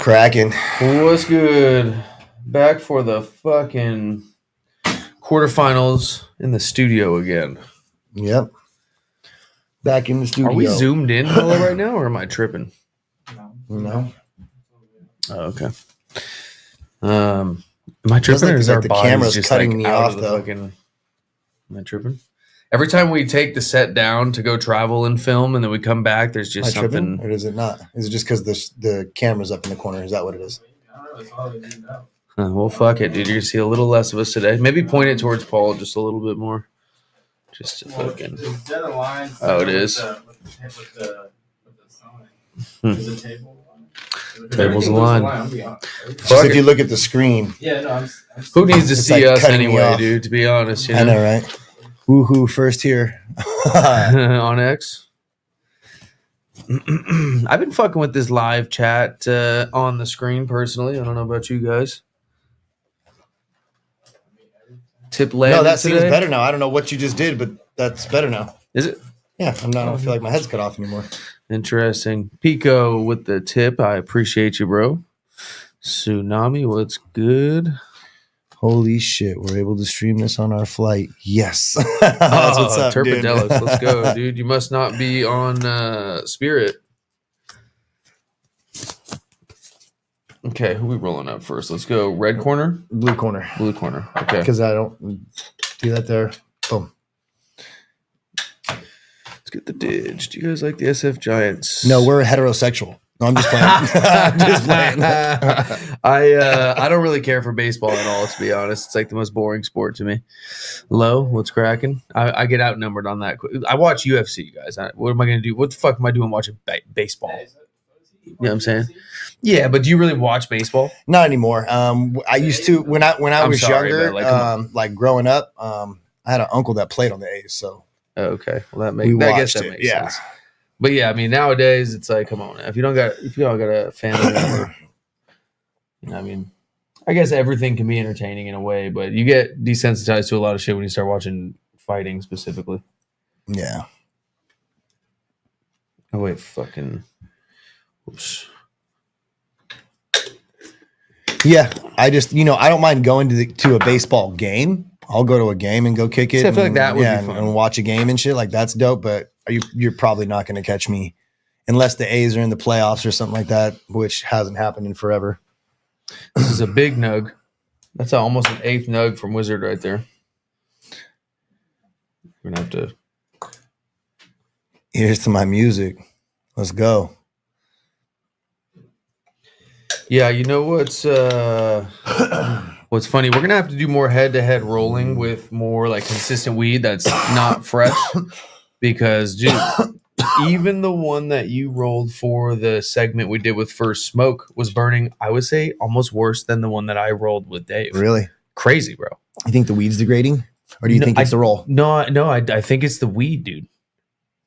cracking? What's good? Back for the fucking quarterfinals in the studio again. Yep. Back in the studio. Are we zoomed in hella right now, or am I tripping? No. Oh, okay. Am I tripping, like or is the our bodies camera's just cutting like me out off, of the though. fucking? Am I tripping? Every time we take the set down to go travel and film, and then we come back, there's just Am I tripping, something. or is it not? Is it just because the camera's up in the corner? Is that what it is? Well, fuck it, dude. You're gonna see a little less of us today. Maybe point it towards Paul just a little bit more. Just to fucking. Oh, it is. Table's aligned. Just if you look at the screen. Who needs to see like us anyway, dude? To be honest, you know? I know, right? Woohoo! First here on X. I've been fucking with this live chat on the screen personally. I don't know about you guys. Tip landed No, that today? seems better now. I don't know what you just did, but that's better now. Is it? Yeah, I don't feel like my head's cut off anymore. Interesting. Pico with the tip. I appreciate you, bro. Tsunami, what's good? Holy shit, we're able to stream this on our flight. Yes. That's what's up, dude. Turpedelos, let's go, dude. You must not be on Spirit. Okay, who are we rolling up first? Let's go red corner? Blue corner. Blue corner, okay. Because I don't do that there. Boom. Let's get the Didge. Do you guys like the SF Giants? No, we're heterosexual. No, I'm just playing. I'm just playing. I don't really care for baseball at all, to be honest. It's like the most boring sport to me. Low, what's cracking? I get outnumbered on that. I watch UFC, guys. What am I going to do? What the fuck am I doing watching baseball? You know what I'm saying? Yeah, but do you really watch baseball? Not anymore. I used to when I was younger, like growing up. I had an uncle that played on the A's, so okay. Well, I guess that makes sense. But yeah, I mean, nowadays it's like, come on, if you don't got a family member, you know, I mean, I guess everything can be entertaining in a way, but you get desensitized to a lot of shit when you start watching fighting specifically. Yeah. Oh wait, fucking. Oops. Yeah, I just I don't mind going to a baseball game. I'll go to a game and go kick it. I feel like that would be fun. And watch a game and shit. Like that's dope. But you're probably not going to catch me unless the A's are in the playoffs or something like that, which hasn't happened in forever. This is a big nug. That's almost an 8th nug from Wizard right there. We're gonna have to. Here's to my music. Let's go. Yeah, you know what's funny? We're gonna have to do more head-to-head rolling with more like consistent weed that's not fresh, because dude, even the one that you rolled for the segment we did with First Smoke was burning, I would say, almost worse than the one that I rolled with Dave. Really? Crazy, bro. You think the weed's degrading, or do you think it's the roll? No, I think it's the weed, dude.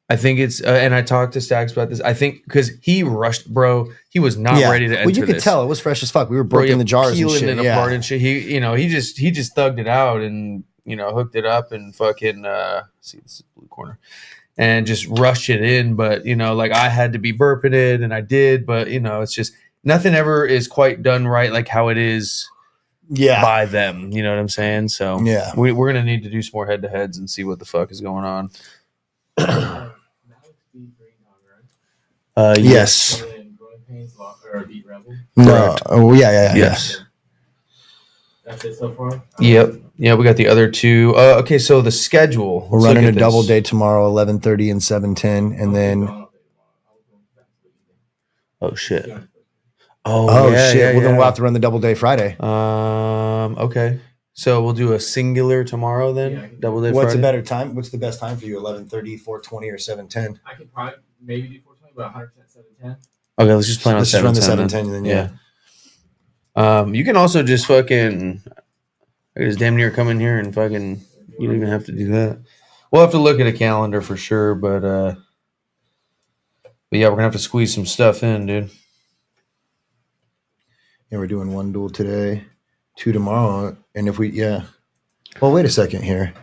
I think it's, and I talked to Stacks about this. I think because he rushed, bro. He was not ready to enter. Well, you could tell it was fresh as fuck. We were breaking the jars and shit. It apart and shit. He just thugged it out and hooked it up and fucking see, this is blue corner, and just rushed it in. But like I had to be burping it, and I did. But it's just nothing ever is quite done right like how it is. Yeah. By them, you know what I'm saying? So yeah, we're gonna need to do some more head to heads and see what the fuck is going on. Yes. No. Oh yeah. Yes. That's it so far. Yep. Yeah, we got the other two. Okay, so the schedule. We're running a double day tomorrow, 11:30 and 7:10, and then. Oh shit. Shit. Well, then we'll have to run the double day Friday. Okay. So we'll do a singular tomorrow then. Yeah, double day. What's Friday? a better time? What's the best time for you? 11:30, 4:20, or 7:10? I could probably maybe do 420, but 100% 710. Okay, let's just plan on 7:10. Run the 7:10 then. Yeah. You can also just fucking. I just damn near come in here and fucking. You don't even have to do that. We'll have to look at a calendar for sure, but yeah, we're gonna have to squeeze some stuff in, dude. Yeah, we're doing 1 duel today, 2 tomorrow, and if we well, wait a second here.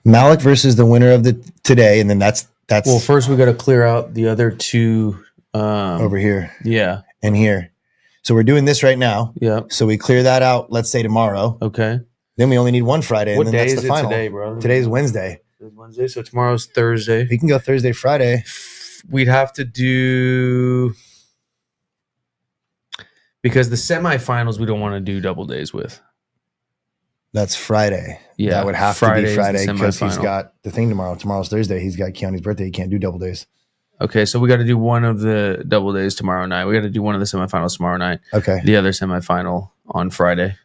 Malik versus the winner of the today, and then that's well. First, we got to clear out the other two over here. Yeah, and here. So we're doing this right now. Yeah. So we clear that out, let's say tomorrow. Okay. Then we only need one Friday. What and then day that's is the it final. today, bro? Today's Wednesday. It's Wednesday, so tomorrow's Thursday. We can go Thursday, Friday. We'd have to do because the semifinals we don't want to do double days with. That's Friday. Yeah, that would have Friday to is be the Friday because he's semifinal. got the thing tomorrow. Tomorrow's Thursday. He's got Keanu's birthday. He can't do double days. Okay, so we got to do one of the double days tomorrow night. We got to do one of the semifinals tomorrow night. Okay. The other semifinal on Friday.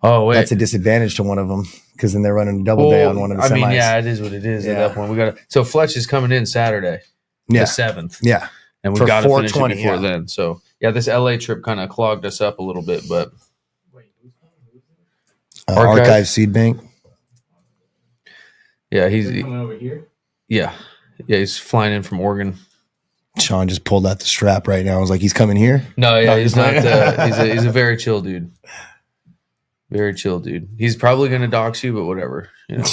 Oh wait, That's a disadvantage to one of them because then they're running a double day on one of the semis. I mean, yeah, it is what it is at that point. We got to. So Fletch is coming in Saturday, the 7th. Yeah. And we For got to finish it 420, before yeah. then. So yeah, this LA trip kind of clogged us up a little bit, but Wait, who's coming? Archive Seed Bank. yeah, He's he's coming over here. he's flying in from Oregon. Sean just pulled out the strap right now. I was like, he's coming here. No, yeah, No, he's he's not. not. He's a very chill dude. Very chill dude. He's probably gonna dox you, but whatever. You know.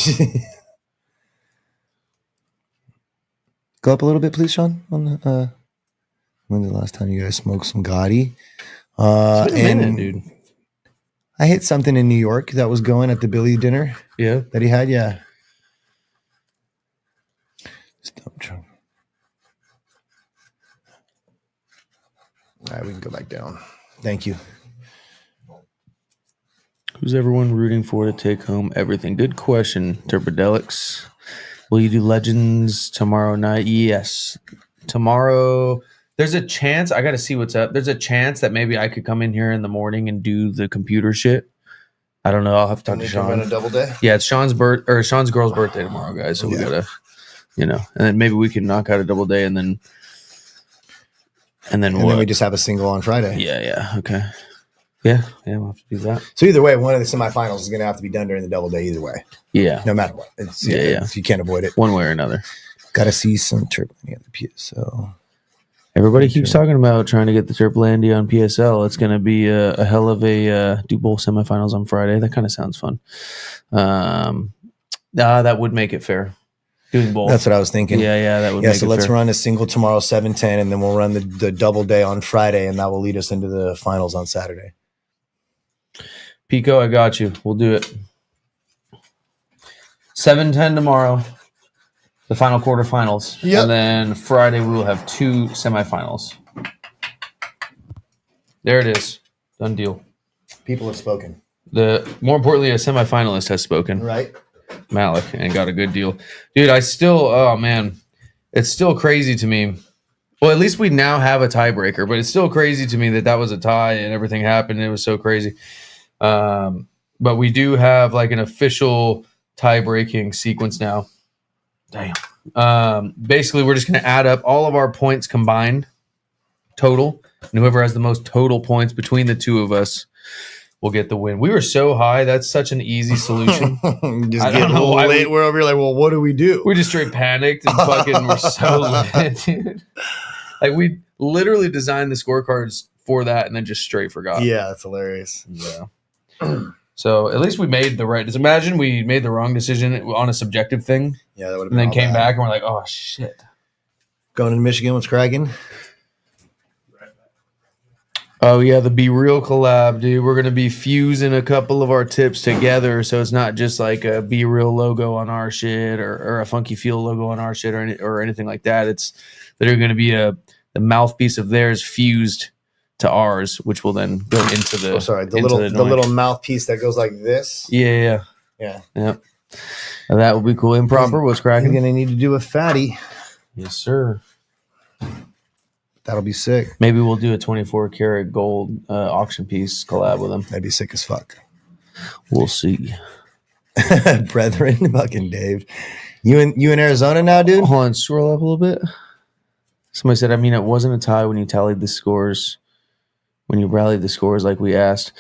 Go up a little bit, please, Sean. On the, when's the last time you guys smoked some Gotti? It's been a minute, and dude. I hit something in New York that was going at the Billy dinner Yeah. that he had. Yeah. Stop trying. All right, we can go back down. Thank you. Who's everyone rooting for to take home everything? Good question, Turbodelics. Will you do Legends tomorrow night? Yes. Tomorrow, there's a chance. I got to see what's up. There's a chance that maybe I could come in here in the morning and do the computer shit. I don't know. I'll have to talk to Sean. double day. Yeah, it's Sean's girl's birthday tomorrow, guys. So we gotta, and then maybe we can knock out a double day and then And then we just have a single on Friday. Yeah. Okay. Yeah, we'll have to do that. So either way, one of the semifinals is going to have to be done during the double day. Either way, Yeah, no matter what. It's, Yeah. You can't avoid it. one way or another. Got to see some turbulent on the PSL. Everybody keeps talking about trying to get the Turplandy on PSL. It's going to be a hell of a do both semifinals on Friday. That kind of sounds fun. That would make it fair. Doing both. That's what I was thinking. Yeah, that would make So it let's fair. run a single tomorrow, 7:10, and then we'll run the double day on Friday, and that will lead us into the finals on Saturday. Pico, I got you. We'll do it. 7:10 tomorrow. The final quarterfinals. Yep. And then Friday we will have 2 semifinals. There it is. Done deal. People have spoken. More importantly, a semifinalist has spoken. Right. Malik, and got a good deal. Dude, it's still crazy to me. Well, at least we now have a tiebreaker, but it's still crazy to me that was a tie and everything happened. It was so crazy. But we do have like an official tie-breaking sequence now. Damn. Basically, we're just going to add up all of our points combined total, and whoever has the most total points between the two of us will get the win. We were so high. That's such an easy solution. Just I getting don't a know little why late. We're over here like, well, what do we do? We just straight panicked and fucking were so lit, dude. Like we literally designed the scorecards for that and then just straight forgot. Yeah, that's hilarious. Yeah. So at least we made the right. Just imagine we made the wrong decision on a subjective thing, Yeah, that would have and been then all came bad. back and we're like, oh shit. Going to Michigan, what's cracking? Oh yeah, the Be Real collab, dude. We're gonna be fusing a couple of our tips together, so it's not just like a Be Real logo on our shit or a Funky Feel logo on our shit or anything like that. It's they're gonna be the mouthpiece of theirs fused to ours, which will then go into the the little mouthpiece that goes like this. Yeah. Yeah. And that would be cool. Improper, what's I'm cracking? gonna need to do a fatty. Yes, sir. That'll be sick. Maybe we'll do a 24 karat gold auction piece collab with them. That'd be sick as fuck. We'll see. Brethren, fucking Dave. You in Arizona now, dude? Hold on, scroll up a little bit. Somebody said, it wasn't a tie when you tallied the scores, when you rallied the scores like we asked.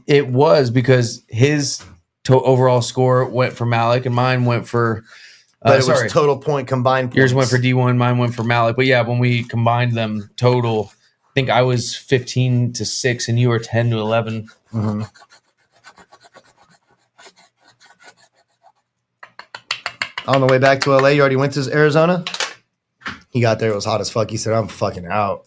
It was because his overall score went for Malik and mine went for... But it was total point combined points. Yours went for D1, mine went for Malik. But yeah, when we combined them total, I think I was 15-6 and you were 10-11. Mm-hmm. On the way back to LA, you already went to Arizona? He got there, it was hot as fuck. He said, I'm fucking out.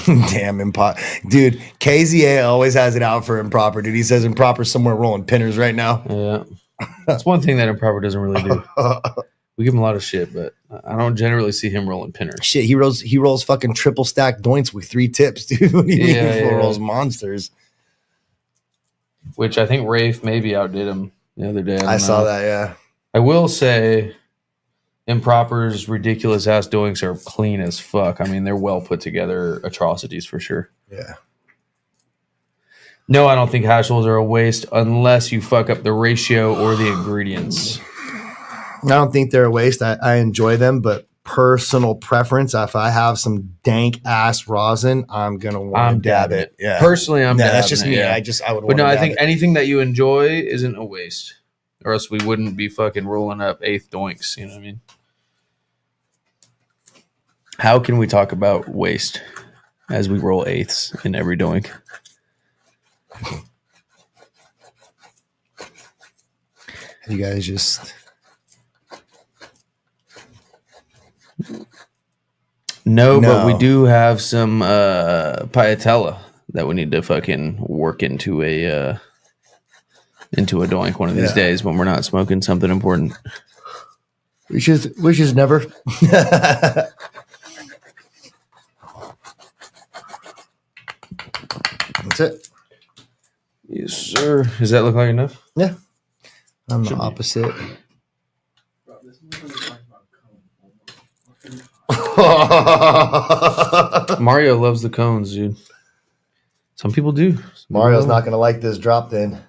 Damn improper, dude. KZA always has it out for improper, dude. He says improper somewhere rolling pinners right now. Yeah, that's one thing that improper doesn't really do. We give him a lot of shit, but I don't generally see him rolling pinners. Shit, he rolls fucking triple stack doints with 3 tips, dude. What do you mean? He rolls monsters. Which I think Rafe maybe outdid him the other day. I saw that. Yeah. I will say, improper's ridiculous ass doinks are clean as fuck. I mean, they're well put together atrocities for sure. Yeah. No, I don't think hash rolls are a waste unless you fuck up the ratio or the ingredients. I don't think they're a waste. I enjoy them, but personal preference, if I have some dank ass rosin, I'm gonna want to dab it. Yeah. Personally, that's just me. Yeah. I would. But no, I think anything that you enjoy isn't a waste, or else we wouldn't be fucking rolling up 8th doinks. You know what I mean? How can we talk about waste as we roll 8ths in every doink? You guys just. No, but we do have some Piatella that we need to fucking work into a doink one of these days when we're not smoking something important. Which is never. That's it. Yes, sir. Does that look like enough? Yeah. I'm the opposite. Mario loves the cones, dude. Some people do. Mario's not going to like this drop then.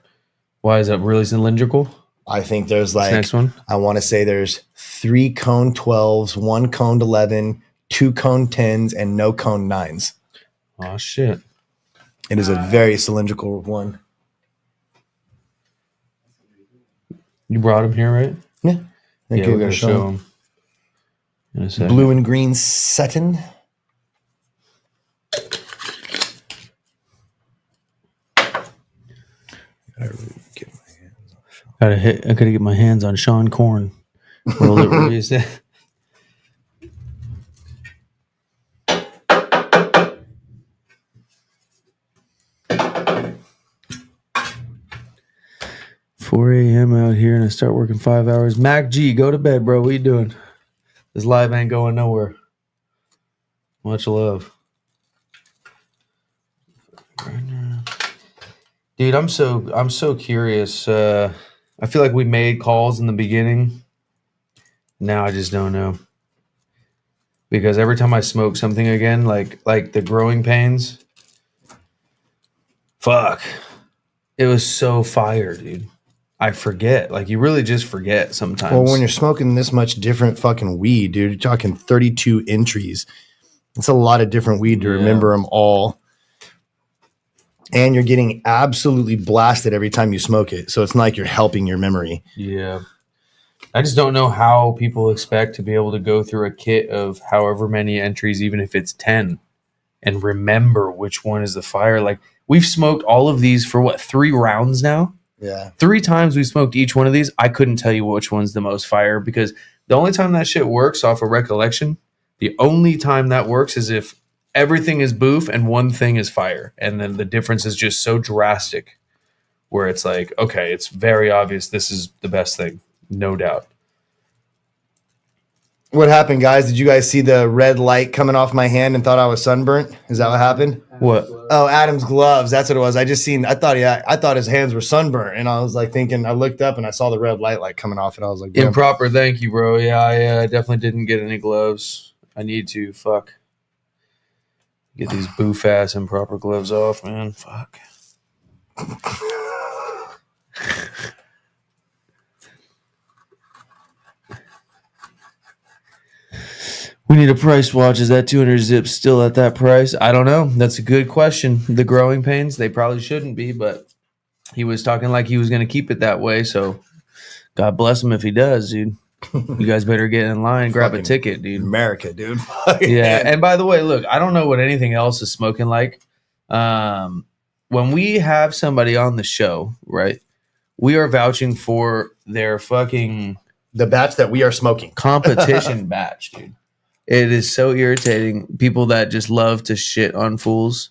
Why is that really cylindrical? I think there's like, next one? I want to say there's 3 cone 12s, 1 cone 11, 2 cone 10s, and no cone 9s. Oh, shit. It is a very cylindrical one. You brought him here, right? Yeah. We got to show him. In a second. Blue and green satin. I gotta get my hands on Shauncron. Roll it where you said. $4 a.m. out here and I start working 5 hours. Mac G, go to bed, bro. What you doing? This live ain't going nowhere. Much love. Dude, I'm so curious. I feel like we made calls in the beginning. Now I just don't know. Because every time I smoke something again, like the growing pains, fuck. It was so fire, dude. I forget. Like, you really just forget sometimes. Well, when you're smoking this much different fucking weed, dude, you're talking 32 entries. It's a lot of different weed to remember them all. And you're getting absolutely blasted every time you smoke it. So it's not like you're helping your memory. Yeah. I just don't know how people expect to be able to go through a kit of however many entries, even if it's 10, and remember which one is the fire. Like, we've smoked all of these for, 3 rounds now? Yeah. 3 times we smoked each one of these. I couldn't tell you which one's the most fire because the only time that shit works off of recollection, the only time that works is if everything is boof and one thing is fire. And then the difference is just so drastic where it's like, okay, it's very obvious this is the best thing. No doubt. What happened, guys? Did you guys see the red light coming off my hand and thought I was sunburnt? Is that what happened? What? Oh, Adam's gloves. That's what it was. I thought his hands were sunburnt, and I was like thinking. I looked up and I saw the red light coming off, and I was like, damn. Improper. Thank you, bro. Yeah, I definitely didn't get any gloves. I need to. Fuck. Get these boof ass improper gloves off, man. Fuck. We need a price watch. Is that 200 zips still at that price? I don't know. That's a good question. The growing pains, they probably shouldn't be, but he was talking like he was going to keep it that way. So God bless him if he does, dude. You guys better get in line, grab a ticket, dude. America, dude. Yeah. And by the way, look, I don't know what anything else is smoking like. When we have somebody on the show, right, we are vouching for their fucking the batch that we are smoking. competition batch, dude. It is so irritating. People that just love to shit on fools.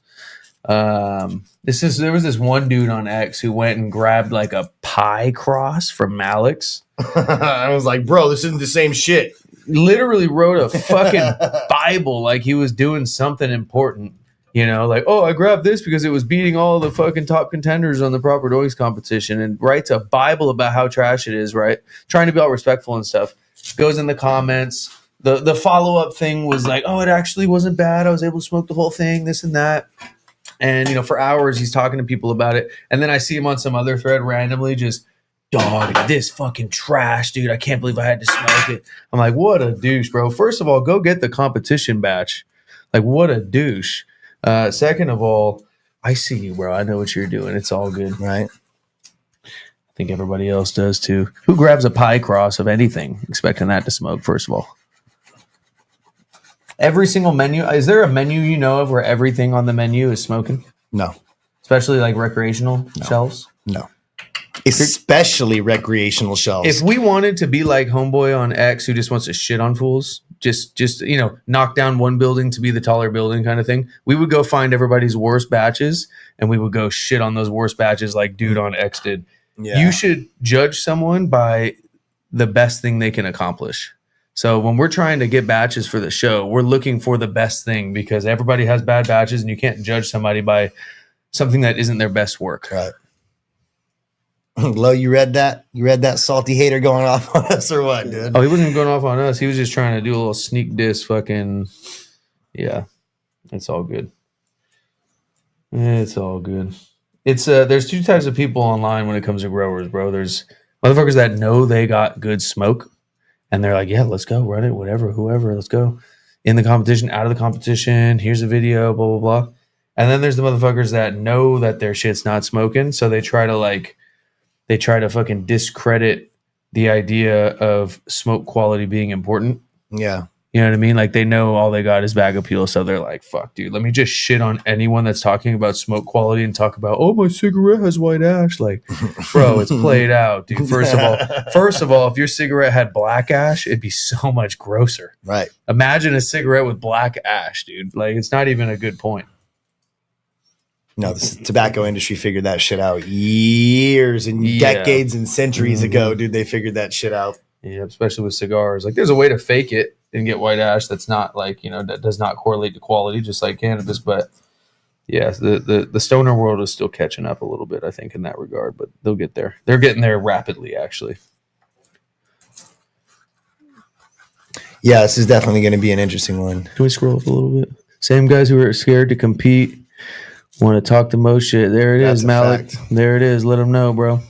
There was this one dude on X who went and grabbed like a pie cross from Malik's. I was like, bro, this isn't the same shit. Literally wrote a fucking Bible like he was doing something important. You know, like, oh, I grabbed this because it was beating all the fucking top contenders on the proper doings competition, and writes a Bible about how trash it is, right? Trying to be all respectful and stuff. Goes in the comments. The follow-up thing was like, oh, it actually wasn't bad. I was able to smoke the whole thing, this and that. And, you know, for hours he's talking to people about it. And then I see him on some other thread randomly just, dog, this fucking trash, dude. I can't believe I had to smoke it. I'm like, what a douche, bro. First of all, go get the competition batch. Like, what a douche. Second of all, I see you, bro. I know what you're doing. It's all good. Right. I think everybody else does too. Who grabs a pie cross of anything expecting that to smoke, first of all? Every single menu. Is there a menu you know of where everything on the menu is smoking? No. Especially like recreational shelves? No. Especially recreational shelves. If we wanted to be like homeboy on X who just wants to shit on fools, just you know, knock down one building to be the taller building kind of thing, we would go find everybody's worst batches and we would go shit on those worst batches like dude on X did. Yeah. You should judge someone by the best thing they can accomplish. So when we're trying to get batches for the show, we're looking for the best thing because everybody has bad batches and you can't judge somebody by something that isn't their best work. Right. Lo, you read that? You read that salty hater going off on us or what, dude? Oh, he wasn't going off on us. He was just trying to do a little sneak diss fucking. Yeah. It's all good. It's all good. It's there's two types of people online when it comes to growers, bro. There's motherfuckers that know they got good smoke and they're like, yeah, let's go, run it, whatever, whoever, let's go. In the competition, out of the competition, here's a video, blah, blah, blah. And then there's the motherfuckers that know that their shit's not smoking, so they try to fucking discredit the idea of smoke quality being important. Yeah. You know what I mean? Like they know all they got is bag appeal. So they're like, fuck, dude, let me just shit on anyone that's talking about smoke quality and talk about, oh, my cigarette has white ash. Like, bro, it's played out, dude. First of all, if your cigarette had black ash, it'd be so much grosser. Right. Imagine a cigarette with black ash, dude. Like, it's not even a good point. No, the tobacco industry figured that shit out years and decades and centuries ago, dude. They figured that shit out. Yeah, especially with cigars. Like, there's a way to fake it and get white ash that's not like, you know, that does not correlate to quality, just like cannabis. But yeah, the stoner world is still catching up a little bit, I think, in that regard. But they'll get there. They're getting there rapidly, actually. Yeah, this is definitely going to be an interesting one. Can we scroll up a little bit? Same guys who are scared to compete want to talk the most shit. There it is, Malik. There it is. Let them know, bro.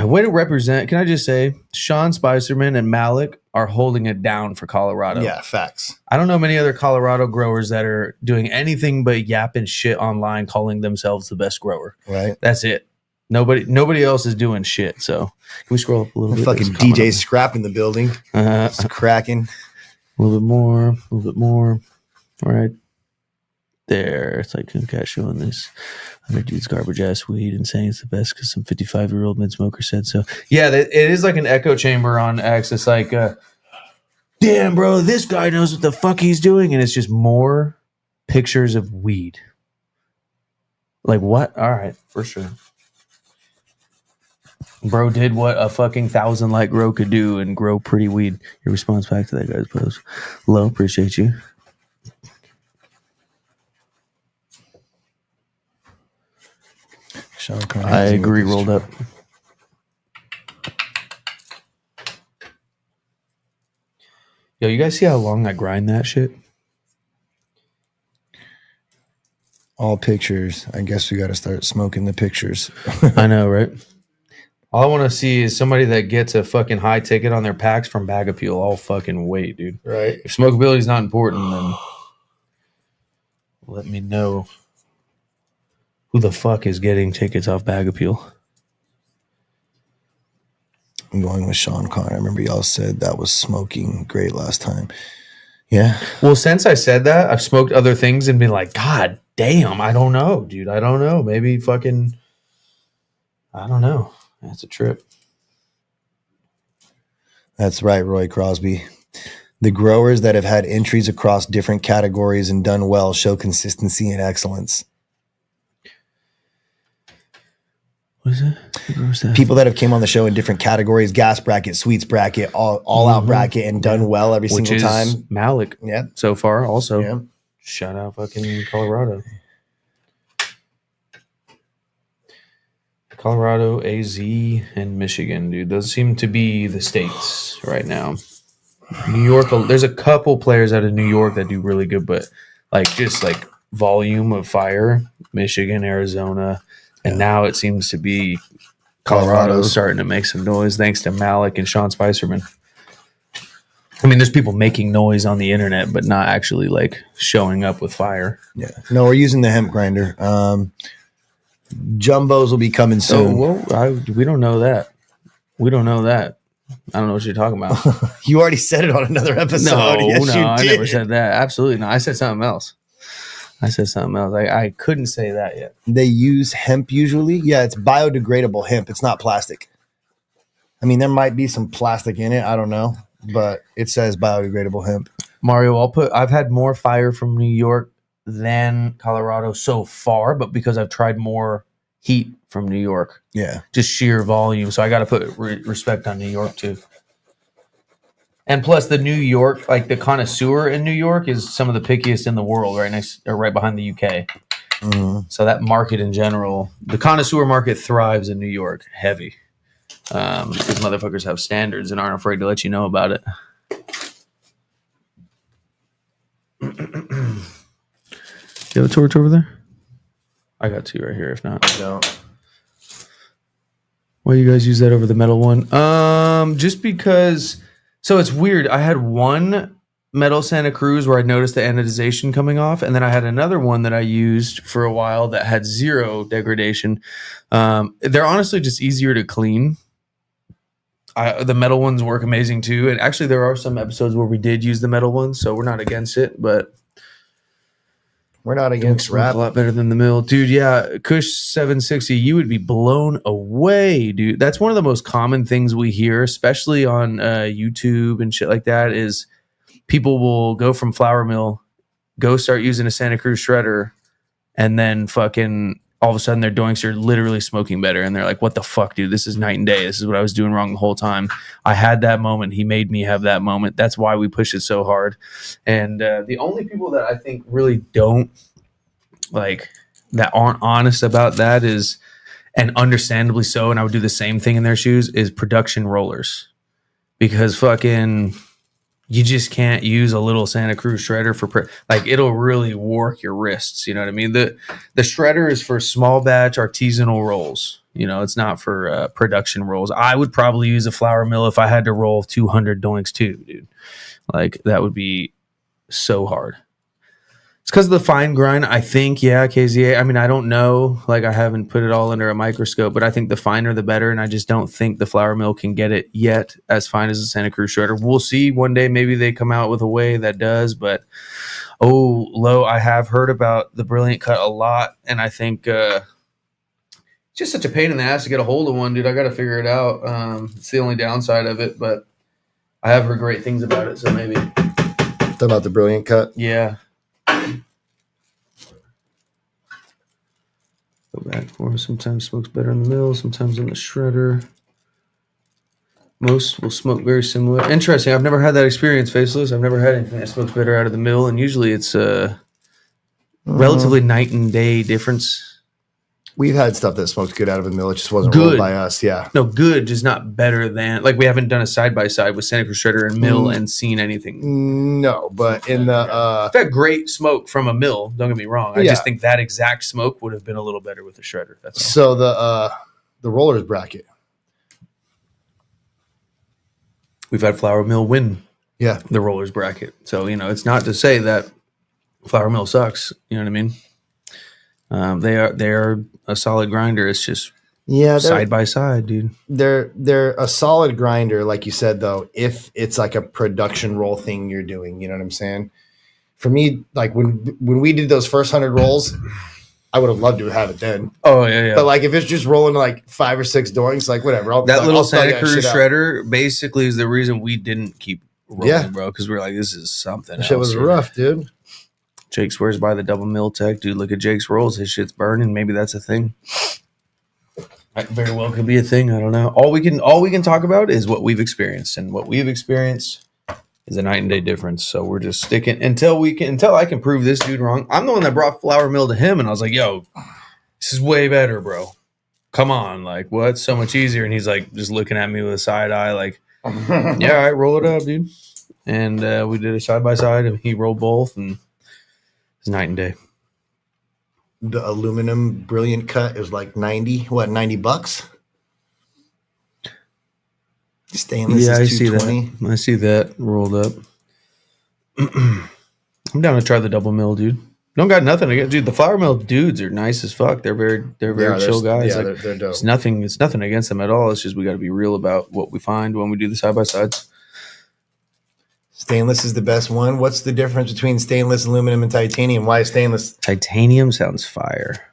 Way to represent. Can I just say, Sean Spicerman and Malik are holding it down for Colorado. Yeah, facts. I don't know many other Colorado growers that are doing anything but yapping shit online, calling themselves the best grower. Right. That's it. Nobody else is doing shit. So can we scroll up a little bit? Fucking DJ Scrap in the building. It's cracking. A little bit more. All right. There, it's like Cashew on this 100 dudes garbage ass weed and saying it's the best because some 55-year-old mid smoker said so. Yeah, it is like an echo chamber on X. It's like, damn, bro, this guy knows what the fuck he's doing, and it's just more pictures of weed. Like what? All right, for sure. Bro did what a fucking 1,000 light grow could do and grow pretty weed. Your response back to that guy's post. Low, appreciate you. Shauncron, I agree, rolled up. Yo, you guys see how long I grind that shit? All pictures. I guess we got to start smoking the pictures. I know, right? All I want to see is somebody that gets a fucking high ticket on their packs from Bag Appeal. I'll fucking wait, dude. Right. If smokability is not important, then let me know who the fuck is getting tickets off Bag Appeal. I'm going with Shauncron. I remember y'all said that was smoking great last time. Yeah. Well, since I said that, I've smoked other things and been like, God damn, I don't know, dude. I don't know. Maybe fucking, I don't know. That's a trip. That's right, Roy Crosby. The growers that have had entries across different categories and done well show consistency and excellence. What is that? What was that? People that have came on the show in different categories, gas bracket, sweets bracket, all out bracket, and done well every Which single is time. Malik. Yeah. So far, also. Yeah. Shout out fucking Colorado. Colorado, AZ, and Michigan, dude. Those seem to be the states right now. New York, there's a couple players out of New York that do really good, but just volume of fire, Michigan, Arizona, and now it seems to be Colorado starting to make some noise thanks to Malik and Sean Spicerman. I mean, there's people making noise on the internet, but not actually showing up with fire. Yeah. No, we're using the hemp grinder. Jumbos will be coming soon. We don't know that. We don't know that. I don't know what you're talking about. You already said it on another episode. I never said that. Absolutely not. I said something else. I couldn't say that yet. They use hemp usually. Yeah, it's biodegradable hemp. It's not plastic. I mean, there might be some plastic in it. I don't know, but it says biodegradable hemp. Mario, I've had more fire from New York than Colorado so far, but because I've tried more heat from New York. Yeah. Just sheer volume. So I got to put respect on New York too. And plus the New York, the connoisseur in New York is some of the pickiest in the world, right behind the UK. Mm-hmm. So that market in general, the connoisseur market thrives in New York heavy. Because motherfuckers have standards and aren't afraid to let you know about it. You have a torch over there? I got two right here, if not. I don't. Why you guys use that over the metal one? Just because. So it's weird. I had one metal Santa Cruz where I noticed the anodization coming off, and then I had another one that I used for a while that had zero degradation. They're honestly just easier to clean. The metal ones work amazing too, and actually there are some episodes where we did use the metal ones, so we're not against it, but we're not against rap. A lot better than the mill, dude. Yeah, Kush 760, you would be blown away, dude. That's one of the most common things we hear, especially on YouTube and shit like that. Is people will go from flour mill, go start using a Santa Cruz shredder, and then fucking all of a sudden their doinks are literally smoking better, and they're like, "What the fuck, dude? This is night and day. This is what I was doing wrong the whole time. I had that moment. He made me have that moment. That's why we push it so hard." And the only people that I think really don't that aren't honest about that is, and understandably so, and I would do the same thing in their shoes, is production rollers, because fucking you just can't use a little Santa Cruz shredder for it'll really work your wrists. You know what I mean? The shredder is for small batch artisanal rolls. You know, it's not for production rolls. I would probably use a flour mill if I had to roll 200 doinks too, dude. That would be so hard. It's because of the fine grind, I think. Yeah, KZA. I mean, I don't know. I haven't put it all under a microscope, but I think the finer the better, and I just don't think the flour mill can get it yet as fine as the Santa Cruz shredder. We'll see. One day, maybe they come out with a way that does, but Lo, I have heard about the Brilliant Cut a lot, and I think it's just such a pain in the ass to get a hold of one, dude. I got to figure it out. It's the only downside of it, but I have heard great things about it, so maybe. Talk about the Brilliant Cut? Yeah. Go back for sometimes smokes better in the mill, sometimes in the shredder. Most will smoke very similar. Interesting. I've never had that experience, Faceless. I've never had anything that smokes better out of the mill, and usually it's a relatively night and day difference. We've had stuff that smoked good out of the mill. It just wasn't rolled by us. Yeah. No, good, just not better than. We haven't done a side by side with Santa Cruz shredder and mill and seen anything. No, but in the I've had great smoke from a mill. Don't get me wrong. I just think that exact smoke would have been a little better with a shredder. That's all. So the rollers bracket. We've had flour mill win. Yeah, the rollers bracket. So it's not to say that flour mill sucks. You know what I mean? They are a solid grinder. It's just side by side, dude. They're a solid grinder, like you said, though, if it's like a production roll thing you're doing. You know what I'm saying? For me, when we did those first 100 rolls, I would have loved to have it then. Oh yeah. But if it's just rolling 5 or 6 doinks, whatever. That little Santa Cruz shredder basically is the reason we didn't keep rolling, bro, because we were like, this is something. That shit was rough, dude. Jake swears by the double mill tech, dude. Look at Jake's rolls; his shit's burning. Maybe that's a thing. That very well could be a thing. I don't know. All we can talk about is what we've experienced, and what we've experienced is a night and day difference. So we're just sticking until I can prove this dude wrong. I'm the one that brought flour mill to him, and I was like, "Yo, this is way better, bro. Come on, like what? So much easier." And he's like, just looking at me with a side eye, like, "Yeah, all right, roll it up, dude." And we did it side by side, and he rolled both, and it's night and day. The aluminum brilliant cut is like $90. Stainless Yeah, I is see $220. that. I see that rolled up. I'm down to try the double mill, dude. Don't got nothing against, dude. The flour mill dudes are nice as fuck. They're very chill guys. Yeah, like, they're dope. it's nothing against them at all. It's just we got to be real about what we find when we do the side by sides. Stainless is the best one. What's the difference between stainless, aluminum, and titanium? Why is stainless? Titanium sounds fire.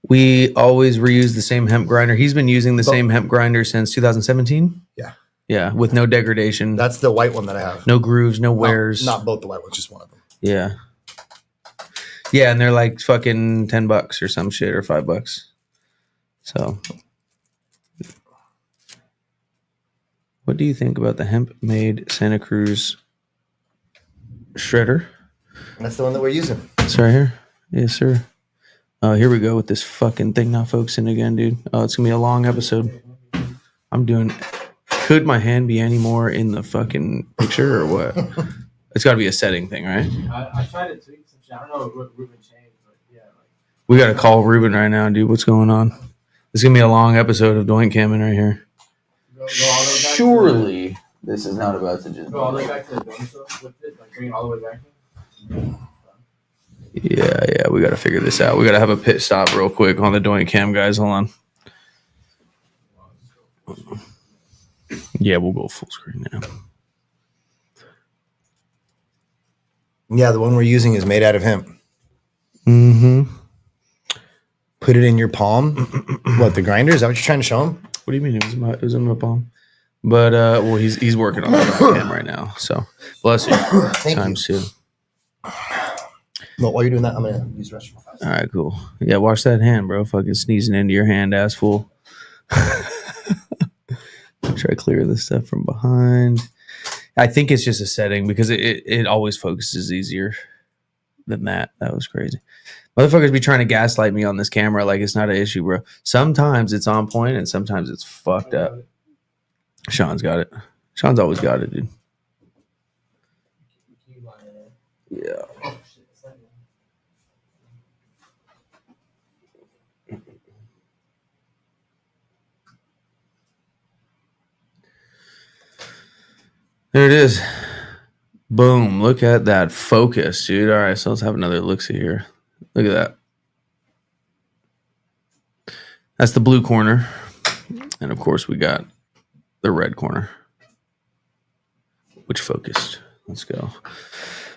We always reuse the same hemp grinder. He's been using the same hemp grinder since 2017. Yeah. Yeah, with no degradation. That's the white one that I have. No grooves, no wears. Not both the white ones, just one of them. Yeah. Yeah, and they're like fucking $10 or some shit, or $5. So what do you think about the hemp made Santa Cruz shredder? That's the one that we're using. It's right here. Yes, sir. Oh, here we go with this fucking thing not focusing again, dude. Oh, it's gonna be a long episode. Could my hand be any more in the fucking picture or what? It's got to be a setting thing, right? I tried to tweak some shit. I don't know what Ruben changed, but yeah. We got to call Ruben right now, dude. What's going on? It's going to be a long episode of Doink Camming right here. Go all the way back Surely this is not about to just... Go all the way back to the dome stuff with it, like bring it all the way back in. Yeah, we got to figure this out. We got to have a pit stop real quick on the Doink Cam, guys. Hold on. Yeah, we'll go full screen now. Yeah, the one we're using is made out of hemp. Mm-hmm. Put it in your palm. What, the grinder? Is that what you're trying to show him? What do you mean? It was in my palm. But well, he's working on the Doink Cam right now. So bless you. Thank Time you. soon. Well, while you're doing that, I'm gonna use the restroom. All right, cool. Yeah, wash that hand, bro. Fucking sneezing into your hand, ass fool. Try to clear this stuff from behind. I think it's just a setting because it always focuses easier than that. That was crazy. Motherfuckers be trying to gaslight me on this camera like it's not an issue, bro. Sometimes it's on point and sometimes it's fucked up. Sean's got it. Sean's always got it, dude. Yeah. There it is. Boom. Look at that focus, dude. All right, so let's have another look-see here. Look at that. That's the blue corner. And, of course, we got the red corner, which focused. Let's go.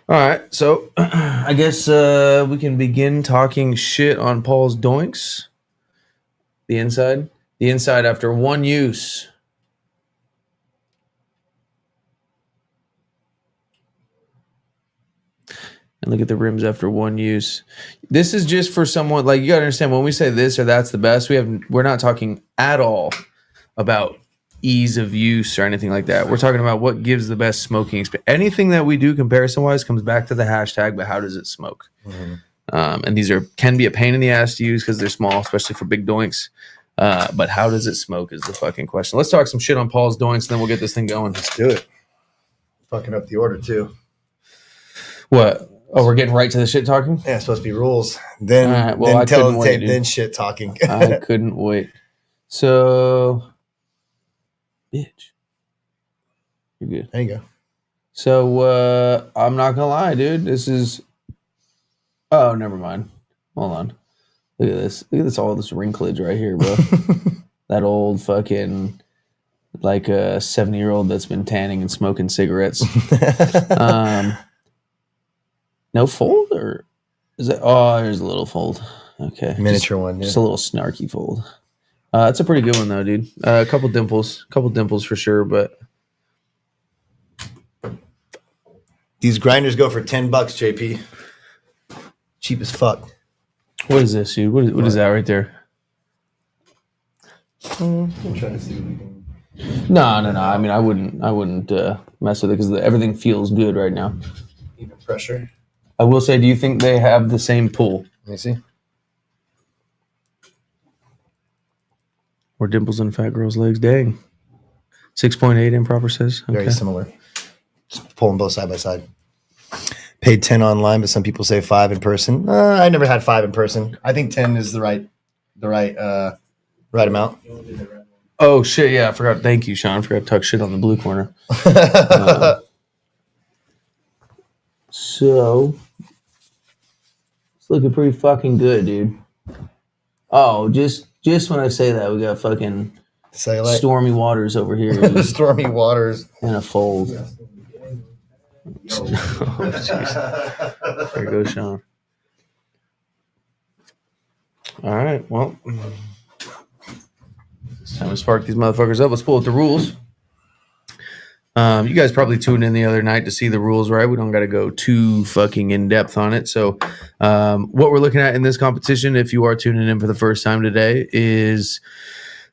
All right, so I guess we can begin talking shit on Paul's doinks. The inside. The inside after one use. And look at the rims after one use. This is just for someone, like, you got to understand, when we say this or that's the best, we're not talking at all about ease of use or anything like that. We're talking about what gives the best smoking experience. Anything that we do comparison-wise comes back to the hashtag, but how does it smoke? Mm-hmm. And these can be a pain in the ass to use because they're small, especially for big doinks. But how does it smoke is the fucking question. Let's talk some shit on Paul's doinks, and then we'll get this thing going. Let's do it. Fucking up the order, too. What? Oh, we're getting right to the shit talking? Yeah, it's supposed to be rules. Then, right, well, then shit talking. I couldn't wait. So, bitch. You're good. There you go. So, I'm not going to lie, dude. This is... Oh, never mind. Hold on. Look at this. Look at this, all this wrinklage right here, bro. That old fucking... Like a 70-year-old that's been tanning and smoking cigarettes. No fold, or is it? Oh, there's a little fold. Okay, miniature one. Yeah. Just a little snarky fold. It's a pretty good one though, dude. A couple dimples for sure, but These grinders go for $10, JP. Cheap as fuck. What is this, dude? What is that right there? I'm trying to see what we can... No. I mean, I wouldn't mess with it because everything feels good right now. Even pressure. I will say, do you think they have the same pull? Let me see. Or dimples in a fat girl's legs? Dang. 6.8 improper says. Okay. Very similar. Just pull them both side by side. Paid 10 online, but some people say 5 in person. I never had 5 in person. I think 10 is the right amount. Oh shit! Yeah, I forgot. Thank you, Sean. I forgot to tuck shit on the blue corner. So it's looking pretty fucking good, dude. Oh, just when I say that, we got fucking Cellulite. stormy waters over here. Stormy waters. In a fold. Oh, there goes Sean. All right, well, it's time to spark these motherfuckers up. Let's pull up the rules. You guys probably tuned in the other night to see the rules, right? We don't got to go too fucking in depth on it. So, what we're looking at in this competition, if you are tuning in for the first time today, is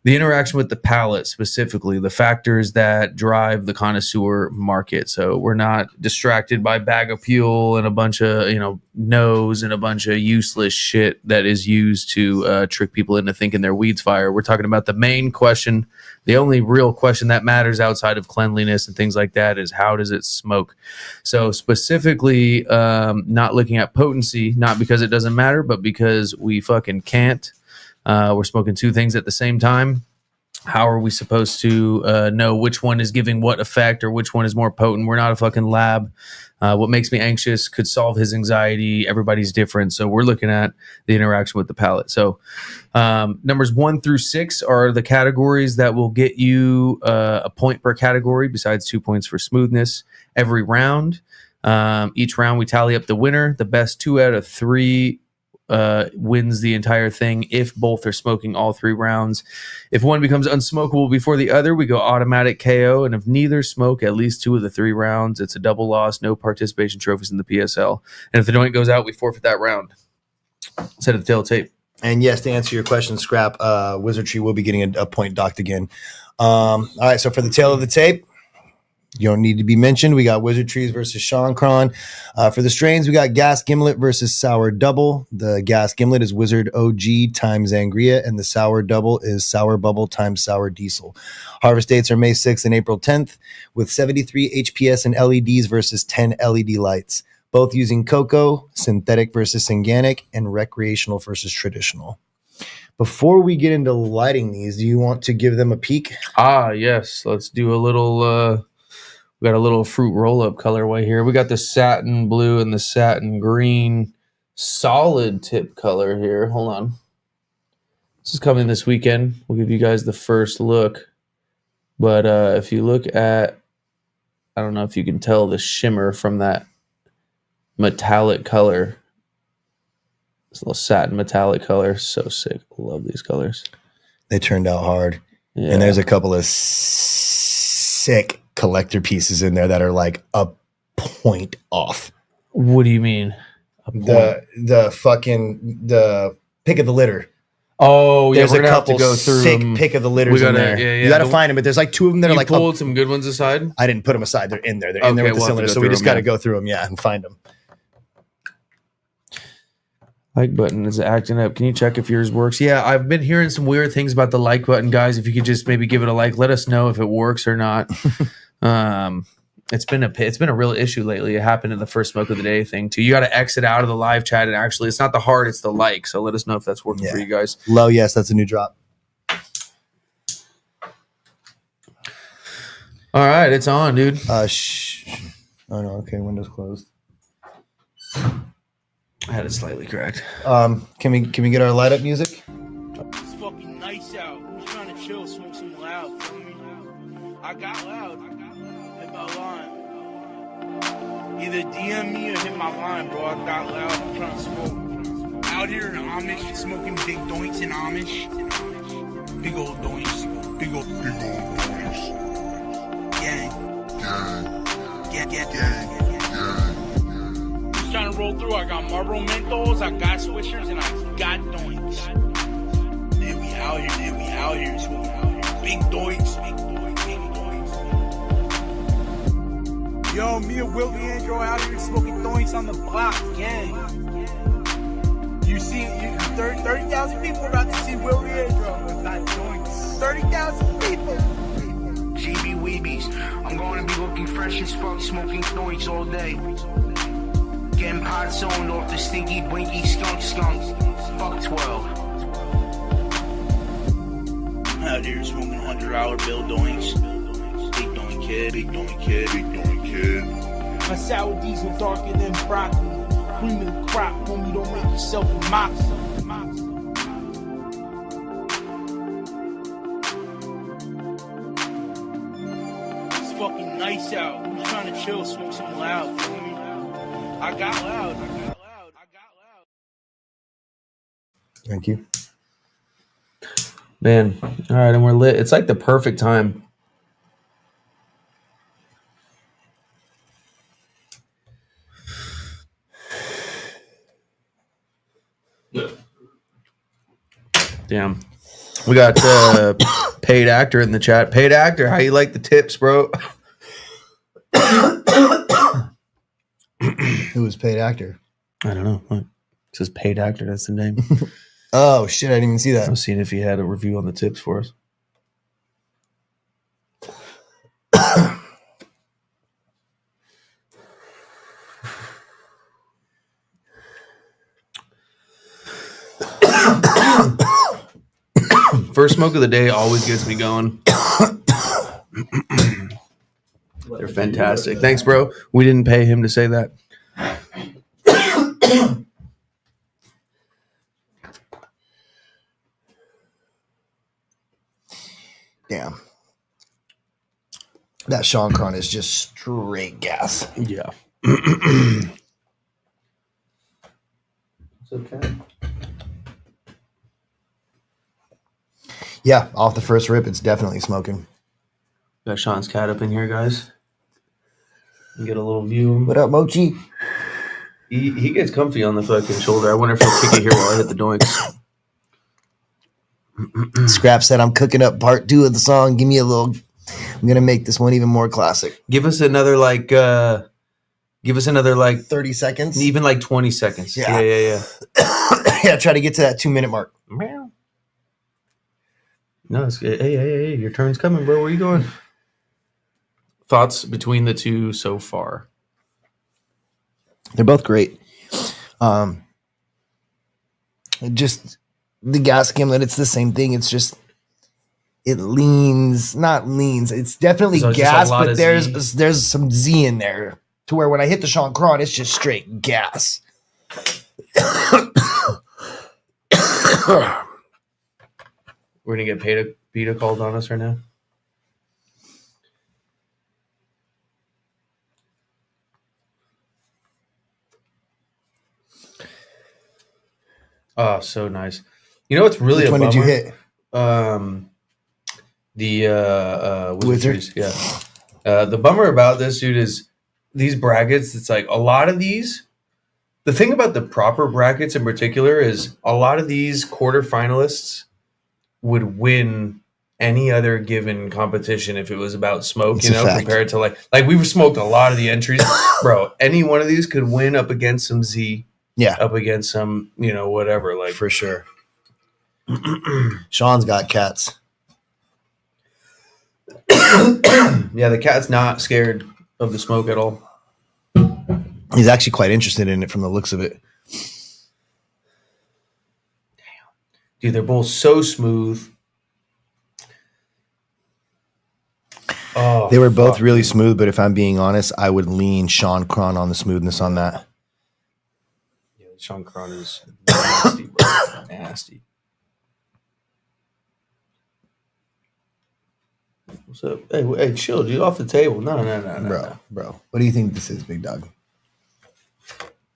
the interaction with the palate, specifically the factors that drive the connoisseur market. So we're not distracted by bag of fuel and a bunch of, nose and a bunch of useless shit that is used to trick people into thinking their weed's fire. We're talking about the main question. The only real question that matters outside of cleanliness and things like that is how does it smoke? So specifically, not looking at potency, not because it doesn't matter, but because we fucking can't. We're smoking two things at the same time. How are we supposed to know which one is giving what effect or which one is more potent? We're not a fucking lab. What makes me anxious could solve his anxiety. Everybody's different. So we're looking at the interaction with the palate. So numbers 1 through 6 are the categories that will get you a point per category besides 2 points for smoothness every round. Each round we tally up the winner. The best 2 out of 3 wins the entire thing if both are smoking all 3 rounds. If one becomes unsmokable before the other, we go automatic KO, and if neither smoke at least 2 of the 3 rounds, it's a double loss, no participation trophies in the PSL. And if the joint goes out, we forfeit that round. Set of the tail tape. And yes, to answer your question, Scrap, Wizardry will be getting a point docked again. All right, so for the tail of the tape, you don't need to be mentioned. We got Wizard Trees versus Shauncron. For the strains, we got Gas Gimlet versus Sour Dubble. The Gas Gimlet is Wizard OG times Sangria, and the Sour Dubble is Sour Bubble times Sour Diesel. Harvest dates are May 6th and April 10th, with 73 HPS and LEDs versus 10 LED lights, both using cocoa, synthetic versus organic, and recreational versus traditional. Before we get into lighting these, do you want to give them a peek? Yes. Let's do a little... We got a little fruit roll-up colorway here. We got the satin blue and the satin green solid tip color here. Hold on. This is coming this weekend. We'll give you guys the first look. But if you look at, I don't know if you can tell the shimmer from that metallic color. This little satin metallic color. So sick. Love these colors. They turned out hard. Yeah. And there's a couple of sick collector pieces in there that are like a point off. What do you mean? The pick of the litter. Oh, yeah, there's we're a gonna have to couple go through sick them. pick of the litters in there. Yeah, you gotta find them, but there's like 2 of them that are like. You pulled some good ones aside. I didn't put them aside. They're in there. They're in there with the cylinder. So we just got to go through them, and find them. Like button is acting up. Can you check if yours works? Yeah, I've been hearing some weird things about the like button, guys. If you could just maybe give it a like, let us know if it works or not. It's been a real issue lately. It happened in the first smoke of the day thing too. You got to exit out of the live chat, and actually, it's not the heart, it's the like. So let us know if that's working for you guys. Low, yes, that's a new drop. All right, it's on, dude. Oh no, okay, Windows closed. I had it slightly cracked. Can we get our light up music? It's fucking nice out. I'm just trying to chill, smoke some loud. Feel me? I got loud. Hit my line. Either DM me or hit my line, bro. I got loud. I'm trying to smoke. Out here in Amish, smoking big doinks in Amish. Big old doinks. Big old doinks. Gang. Gang. Gang. Gang. roll through. I got Marlboro Menthols, I got Swishers, and I got doinks. Yeah, we out here, dude. We out here. Big doinks, big doinks, big doinks. Yo, me and Willie Andrew out here smoking doinks on the block, gang. You see, 30,000 people about to see Willie Andrew with that doinks. 30,000 people. GB Weebies, I'm going to be looking fresh as fuck, smoking doinks all day. Getting pot zoned off the stinky, blinky, skunk. Fuck 12. Out here smoking $100 bill doinks. Big doink kid, big doink kid, big doink kid. My sour diesel darker than broccoli. Cream of the crop, homie, don't make yourself a moxie. It's fucking nice out. Who's trying to chill, smoke something loud, feel me? I got loud. Thank you. Man, all right, and we're lit. It's like the perfect time. Damn. We got paid actor in the chat. Paid actor, how you like the tips, bro? Who was paid actor? I don't know. It says paid actor. That's the name. Oh shit! I didn't even see I that. was seeing if he had a review on the tips for us. First smoke of the day always gets me going. They're fantastic. Thanks, bro. We didn't pay him to say that. Damn. That Shauncron is just straight gas. Yeah. It's okay. Yeah, off the first rip, it's definitely smoking. Got Sean's cat up in here, guys. You get a little view of him. What up, Mochi? He gets comfy on the fucking shoulder. I wonder if he'll kick it here while I hit the doinks. Scrap said, I'm cooking up part 2 of the song. Give me a little. I'm going to make this one even more classic. Give us another 30 seconds. even like 20 seconds. Yeah. Yeah. Yeah, try to get to that 2-minute mark. Meow. No, it's hey, your turn's coming, bro. Where you going? Thoughts between the two so far? They're both great. Just the gas Gimlet, it's the same thing. It's just it not leans. It's definitely So it's gas, just a lot but of there's some Z in there to where when I hit the Shauncron, it's just straight gas. We're gonna get PETA called on us right now. Oh, so nice. You know what's really Which a one bummer? did you hit? The Wizard? trees, yeah. The bummer about this, dude, is these brackets. It's like a lot of these. The thing about the proper brackets in particular is a lot of these quarterfinalists would win any other given competition if it was about smoke, It's a fact. compared to like we've smoked a lot of the entries, bro. Any one of these could win up against some Z, Yeah, up against some, whatever. Like for sure. Sean's got cats. yeah, the cat's not scared of the smoke at all. He's actually quite interested in it from the looks of it. Dude, they're both so smooth. Oh, They were both fuck, really dude. smooth, but if I'm being honest, I would lean Shauncron on the smoothness on that. Yeah, Shauncron is nasty, bro. Nasty. What's up? Hey, chill, dude. Off the table. No. Bro. What do you think this is, big dog?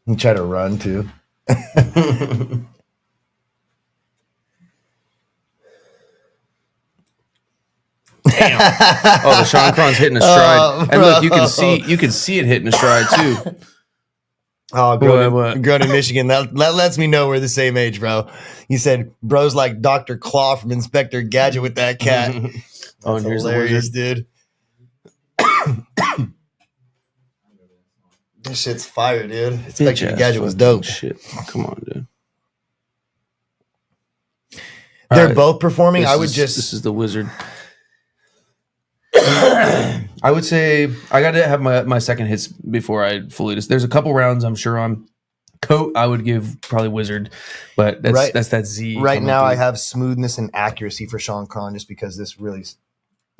You try to run too. Damn. Oh, the Shauncron's hitting a stride. And look, you bro. can see it hitting a stride too. Oh, What? grown in Michigan. That lets me know we're the same age, bro. You said bro's like Dr. Claw from Inspector Gadget with that cat. That's Oh, and here's the hilarious, wizard. dude. This shit's fire, dude. Inspector Bitch-ass Gadget was fucking dope. Shit. Come on, dude. They're All right. both performing. This is the wizard. I would say I got to have my second hits before I fully just. There's a couple rounds I'm sure on. Coat, I would give probably wizard, but that's that Z. Right now, I have smoothness and accuracy for Shauncron just because this really.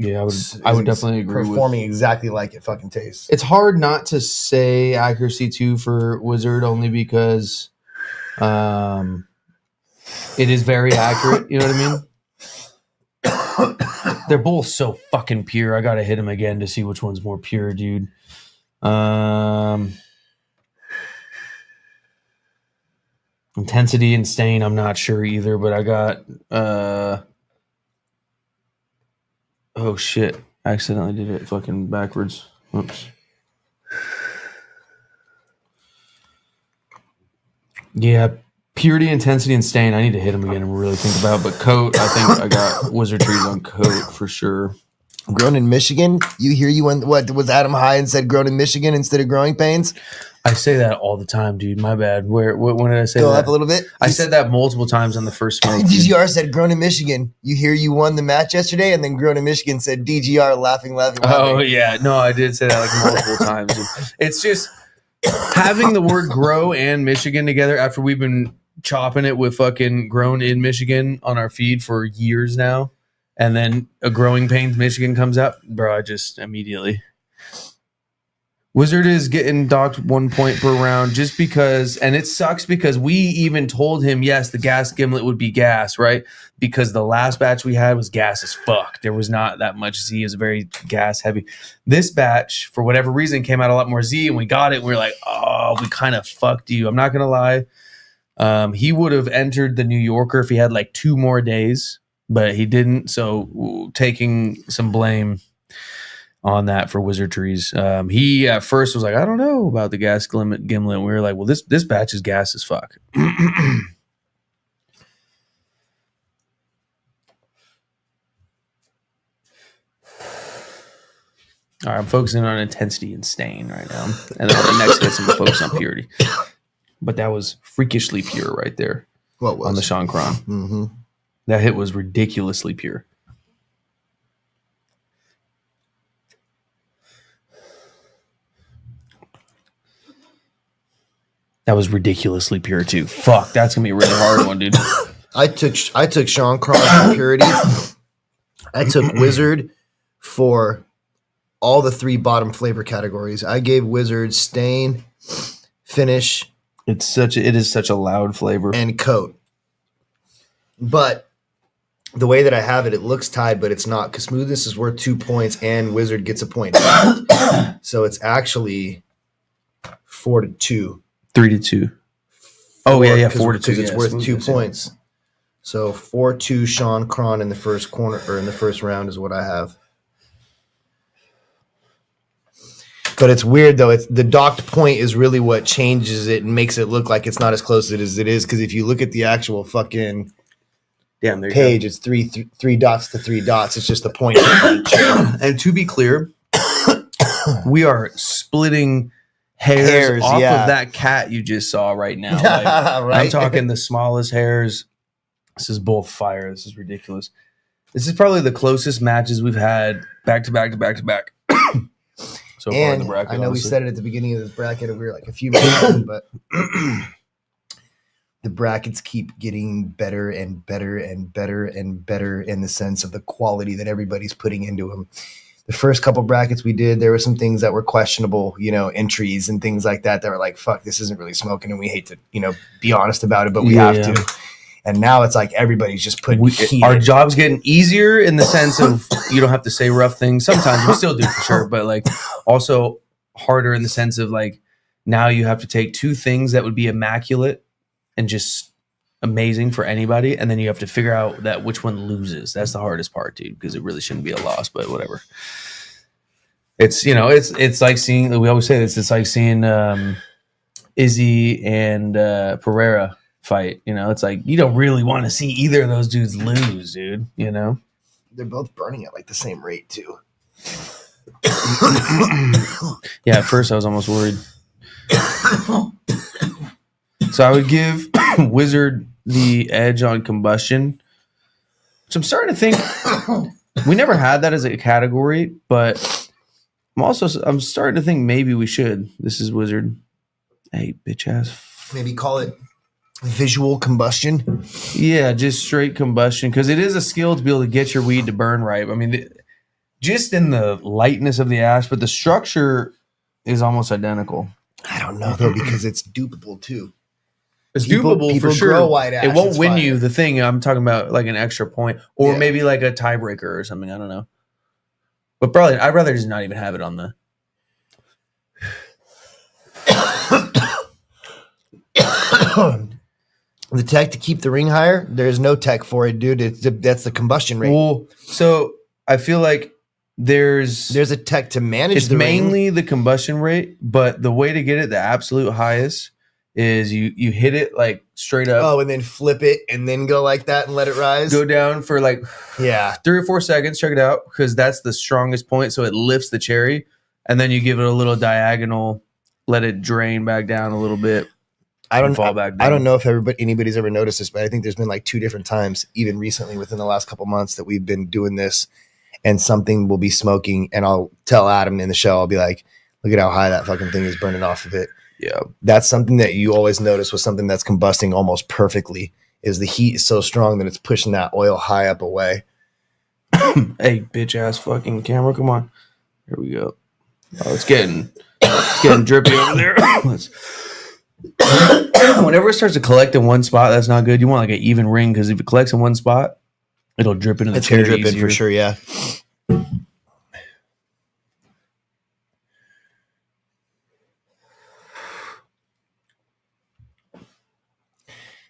Yeah, I would definitely agree. Performing exactly like it fucking tastes. It's hard not to say accuracy too for wizard, only because, it is very accurate. You know what I mean? They're both so fucking pure. I gotta hit him again to see which one's more pure, dude. Intensity and stain, I'm not sure either, but I got oh shit. I accidentally did it fucking backwards. Oops. Yeah, purity, intensity, and stain. I need to hit him again and really think about. But coat, I think I got wizard trees on coat for sure. Grown in Michigan? You went, what was Adam High and said grown in Michigan instead of growing pains? I say that all the time, dude. My bad. When did I say Go that? up a little bit. I said that multiple times on the first smoke. DGR said grown in Michigan. You won the match yesterday, and then grown in Michigan said DGR laughing. Oh yeah, no, I did say that like multiple times. It's just having the word grow and Michigan together after we've been chopping it with fucking grown in Michigan on our feed for years now. And then a growing pains Michigan comes up, bro. I just immediately. Wizard is getting docked 1 point per round just because, and it sucks because we even told him, yes, the gas gimlet would be gas, right? Because the last batch we had was gas as fuck. There was not that much Z. It was very gas heavy. This batch, for whatever reason, came out a lot more Z, and we got it. And we were like, oh, we kind of fucked you. I'm not going to lie. He would have entered the New Yorker if he had like 2 more days. But he didn't, so taking some blame on that for Wizard Trees. He at first was like, I don't know about the gas gimlet. We were like, well, this batch is gas as fuck. All right, I'm focusing on intensity and stain right now. And then the next hits, I'm going to focus on purity. But that was freakishly pure right there. What was? On the Shauncron. Mm-hmm. That hit was ridiculously pure. That was ridiculously pure too. Fuck, that's gonna be a really hard one, dude. I took Shauncron for purity. I took Wizard for all the 3 bottom flavor categories. I gave Wizard stain, finish. It is such a loud flavor. And coat. But the way that I have it, it looks tied, but it's not, because smoothness is worth 2 points and Wizard gets a point. So it's actually 4-2. 3-2. Oh, yeah, 4-2. Because it's worth 2 smoothness, points. So 4-2 Shauncron in the first corner, or in the first round is what I have. But it's weird though. It's the docked point is really what changes it and makes it look like it's not as close as it is. Because if you look at the actual fucking page, it's three dots to 3 dots. It's just the point. And to be clear, we are splitting hairs off of that cat you just saw right now. Like, right? I'm talking the smallest hairs. This is both fire. This is ridiculous. This is probably the closest matches we've had back to back to back to back. So far in the bracket, I know honestly. we said it at the beginning of this bracket, and we were like a few minutes in, but the brackets keep getting better and better and better and better in the sense of the quality that everybody's putting into them. The first couple brackets we did, there were some things that were questionable, entries and things like that were like, fuck, this isn't really smoking, and we hate to, be honest about it, but we have to. And now it's like everybody's just putting heat. Our job's getting easier in the sense of you don't have to say rough things. Sometimes we still do for sure, but like also harder in the sense of like now you have to take 2 things that would be immaculate and just amazing for anybody, and then you have to figure out that which one loses. That's the hardest part, dude, because it really shouldn't be a loss, but whatever. It's it's like seeing, we always say this, it's like seeing Izzy and Pereira fight. You know, it's like you don't really want to see either of those dudes lose, dude. You know, They're both burning at like the same rate too. yeah. At first, I was almost worried. So I would give Wizard the edge on combustion. So I'm starting to think we never had that as a category, but I'm starting to think maybe we should. This is Wizard. Hey, bitch ass. Maybe call it visual combustion. Yeah, just straight combustion because it is a skill to be able to get your weed to burn right. I mean, just in the lightness of the ash, but the structure is almost identical. I don't know though because it's dupable too. It's People doable for grow sure. white ash, It won't it's win fine. you the thing. I'm talking about like an extra point or Yeah. maybe like a tiebreaker or something. I don't know. But probably I'd rather just not even have it on the. The tech to keep the ring higher, there's no tech for it, dude. That's the combustion rate. Well, so I feel like there's There's a tech to manage it's the ring. mainly the combustion rate, but the way to get it the absolute highest is you hit it like straight up, Oh, and then flip it and then go like that and let it rise. go down for like Yeah. 3 or 4 seconds. Check it out because that's the strongest point. So it lifts the cherry, and then you give it a little diagonal, let it drain back down a little bit. I don't fall back down. I don't know if anybody's ever noticed this, but I think there's been like 2 different times, even recently within the last couple months, that we've been doing this, and something will be smoking, and I'll tell Adam in the show, I'll be like, "Look at how high that fucking thing is burning off of it." Yeah, That's something that you always notice with something that's combusting almost perfectly. Is the heat is so strong that it's pushing that oil high up away. hey, bitch ass fucking camera, come on. Here we go. Oh, it's getting drippy over there. Let's. Whenever it starts to collect in one spot, that's not good. You want like an even ring because if it collects in one spot, it'll drip into the It's gonna cherry drip in easier. for sure. Yeah.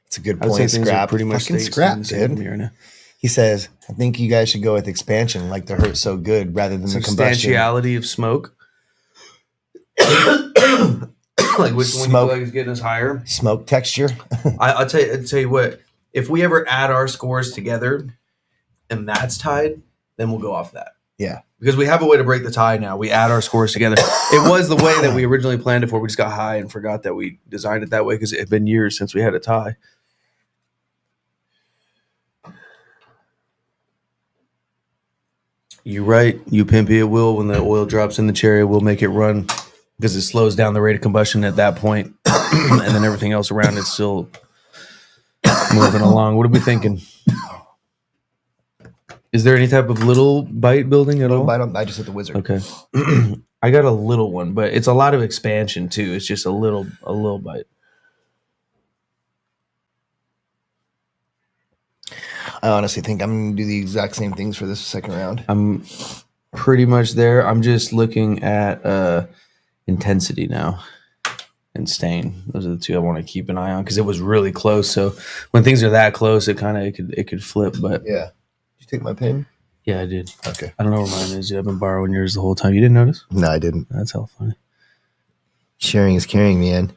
It's a good I would say point. things are Scrap, pretty much fucking stayed scrap, the same dude. for me right now. He says, "I think you guys should go with expansion, like the hurt so good, rather than the combustion." Substantiality of smoke. Like which one you Smoke. feel like is getting us higher? Smoke texture. I'll tell you what. If we ever add our scores together and that's tied, then we'll go off that. Yeah. Because we have a way to break the tie now. We add our scores together. It was the way that we originally planned it for. We just got high and forgot that we designed it that way because it had been years since we had a tie. You're right. You pimpy, it will. When the oil drops in the cherry, we'll make it run because it slows down the rate of combustion at that point. And then everything else around it's still moving along. What are we thinking? Is there any type of little bite building at all? I just hit the wizard. Okay. I got a little one, but it's a lot of expansion too. It's just a little bite. I honestly think I'm going to do the exact same things for this second round. I'm pretty much there. I'm just looking at intensity now and stain. Those are the two I want to keep an eye on because it was really close. So when things are that close, it could flip. But Yeah. Did you take my pen? yeah, I did. Okay. I don't know where mine is. Dude. I've been borrowing yours the whole time. You didn't notice? No, I didn't. That's how funny. Sharing is caring, man.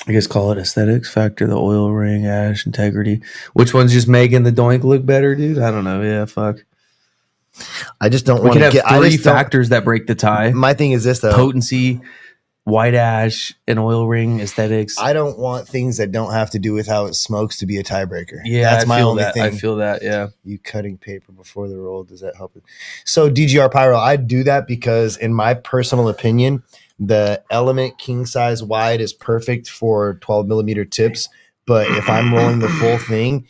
I guess call it aesthetics, factor the oil ring, ash, integrity. Which one's just making the doink look better, dude? I don't know. Yeah, fuck. I just don't We want could to have get. I three just don't- factors that break the tie: My thing is this though. potency, white ash, and oil ring aesthetics. I don't want things that don't have to do with how it smokes to be a tiebreaker. Yeah, that's I my feel only that. thing. I feel that. Yeah. You cutting paper before the roll, does that help it? So DGR Pyro, I do that because in my personal opinion, the Element king size wide is perfect for 12 millimeter tips. But if I'm rolling the full thing,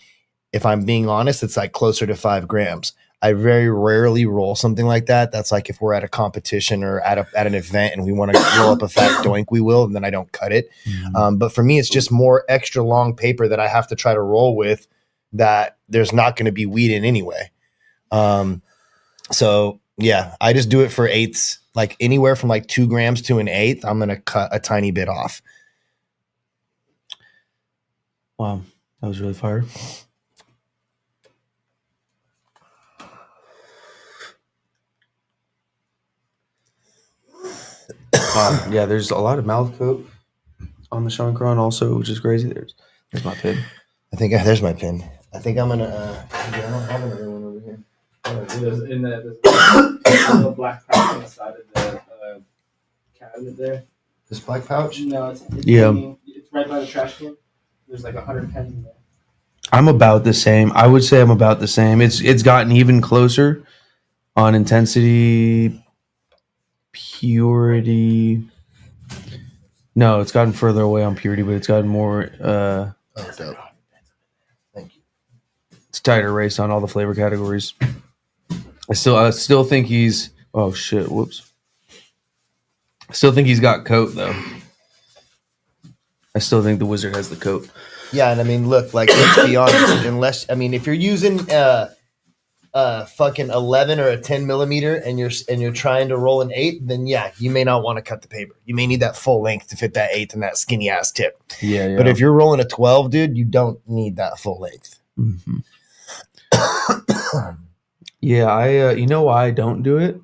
if I'm being honest, it's like closer to 5 grams. I very rarely roll something like that. That's like if we're at a competition or at an event and we want to roll up a fat doink, we will, and then I don't cut it. But for me, it's just more extra long paper that I have to try to roll with that there's not going to be weed in anyway. So yeah, I just do it for eighths, like anywhere from like 2 grams to an eighth. I'm going to cut a tiny bit off. Wow, that was really fire. Yeah, there's a lot of mouth coat on the Shauncron also, which is crazy. There's my pin. I think there's my pin. I think I'm gonna. I don't have another one over here. There's a little black pouch on the side of the cabinet there. This black pouch. No, it's right by the trash can. There's like 100 pens in there. I'm about the same. I would say I'm about the same. It's gotten even closer on intensity, purity. No, it's gotten further away on purity, but it's gotten more. Oh, dope. Thank you. It's tighter race on all the flavor categories. I still think he's. Oh shit! Whoops. I still think he's got coat though. I still think the wizard has the coat. Yeah, and I mean, look, like let's be honest. Unless if you're using fucking 11 or a 10 millimeter and you're trying to roll an 8, then yeah, you may not want to cut the paper. You may need that full length to fit that 8 and that skinny ass tip. Yeah. But if you're rolling a 12, dude, you don't need that full length. Mm-hmm. Yeah, I you know why I don't do it?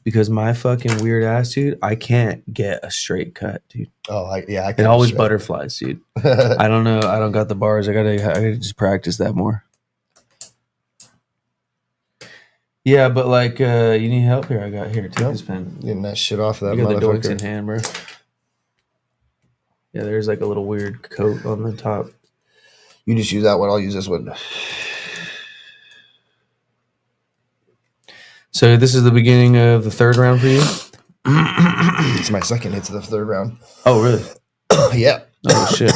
Because my fucking weird ass, dude, I can't get a straight cut, dude. Oh, I It always butterflies, dude. I don't know. I don't got the bars. I gotta just practice that more. Yeah, but like, you need help here. I got here. Take this pen. Getting that shit off of that You got the doinks in motherfucker. hand, bro. Yeah, there's like a little weird coat on the top. You just use that one. I'll use this one. So this is the beginning of the third round for you? It's my second hit to the third round. Oh, really? Yeah. Oh shit.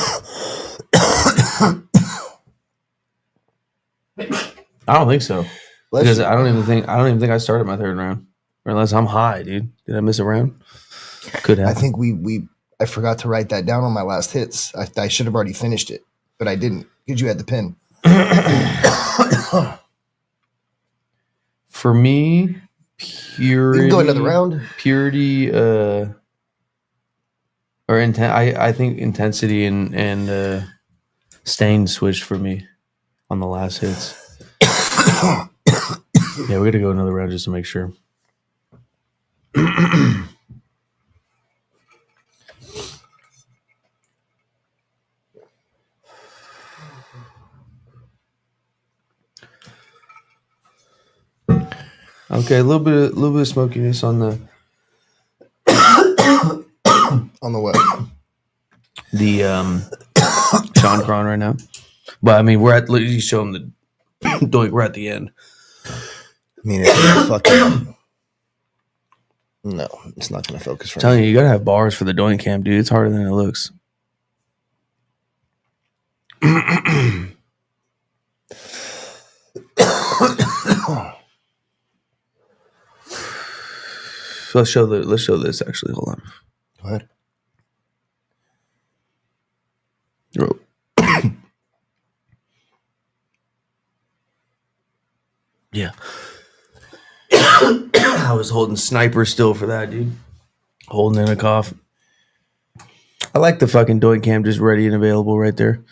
I don't think so. Because I don't even think I started my third round. Or unless I'm high, dude. Did I miss a round? Could have. I think I forgot to write that down on my last hits. I should have already finished it, but I didn't because you had the pin. For me, purity. We can go another round. Purity, or intent. I think intensity and stain switched for me on the last hits. Yeah, we're gonna go another round just to make sure. Okay, a little bit of smokiness on the On the what? the Shauncron right now, but I mean you show him the doink. We're at the end. I mean, it's fucking. No, it's not going to focus for I'm telling me. you gotta have bars for the doink cam, dude. It's harder than it looks. Let's show this actually. Hold on. Go ahead. Oh. Yeah. I was holding sniper still for that, dude. Holding in a cough. I like the fucking doink cam just ready and available right there.